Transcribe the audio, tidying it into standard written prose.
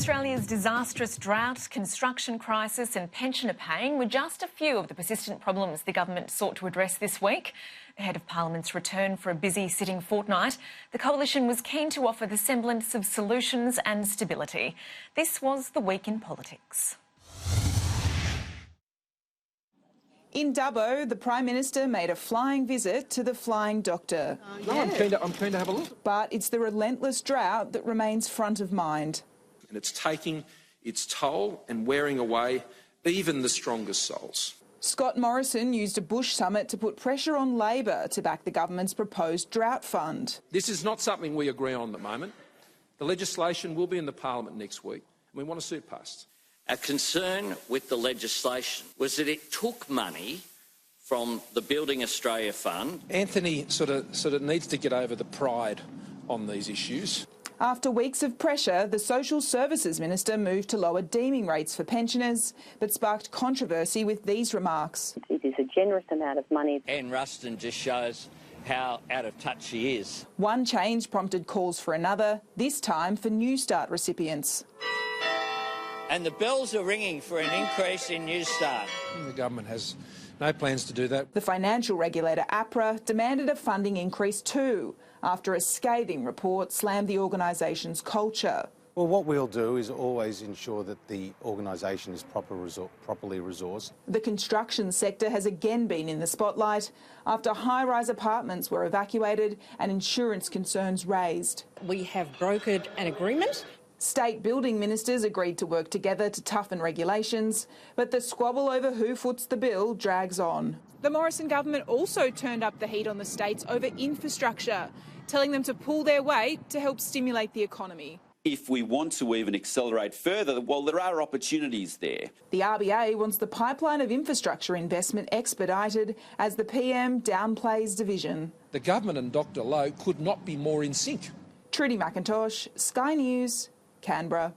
Australia's disastrous drought, construction crisis and pensioner paying were just a few of the persistent problems the government sought to address this week. Ahead of Parliament's return for a busy sitting fortnight, the Coalition was keen to offer the semblance of solutions and stability. This was the week in politics. In Dubbo, the Prime Minister made a flying visit to the Flying Doctor. No, I'm keen to have a look. But it's the relentless drought that remains front of mind. And it's taking its toll and wearing away even the strongest souls. Scott Morrison used a Bush summit to put pressure on Labor to back the government's proposed drought fund. This is not something we agree on at the moment. The legislation will be in the Parliament next week, and we want to see it passed. Our concern with the legislation was that it took money from the Building Australia Fund. Anthony sort of needs to get over the pride on these issues. After weeks of pressure, the Social Services Minister moved to lower deeming rates for pensioners, but sparked controversy with these remarks. It is a generous amount of money. Anne Ruston just shows how out of touch she is. One change prompted calls for another, this time for New Start recipients. And the bells are ringing for an increase in New Start. The government has no plans to do that. The financial regulator APRA demanded a funding increase too, after a scathing report slammed the organisation's culture. Well, what we'll do is always ensure that the organisation is properly resourced. The construction sector has again been in the spotlight after high-rise apartments were evacuated and insurance concerns raised. We have brokered an agreement. State building ministers agreed to work together to toughen regulations, but the squabble over who foots the bill drags on. The Morrison government also turned up the heat on the states over infrastructure, telling them to pull their weight to help stimulate the economy. If we want to even accelerate further, well, there are opportunities there. The RBA wants the pipeline of infrastructure investment expedited as the PM downplays division. The government and Dr Lowe could not be more in sync. Trudy McIntosh, Sky News, Canberra.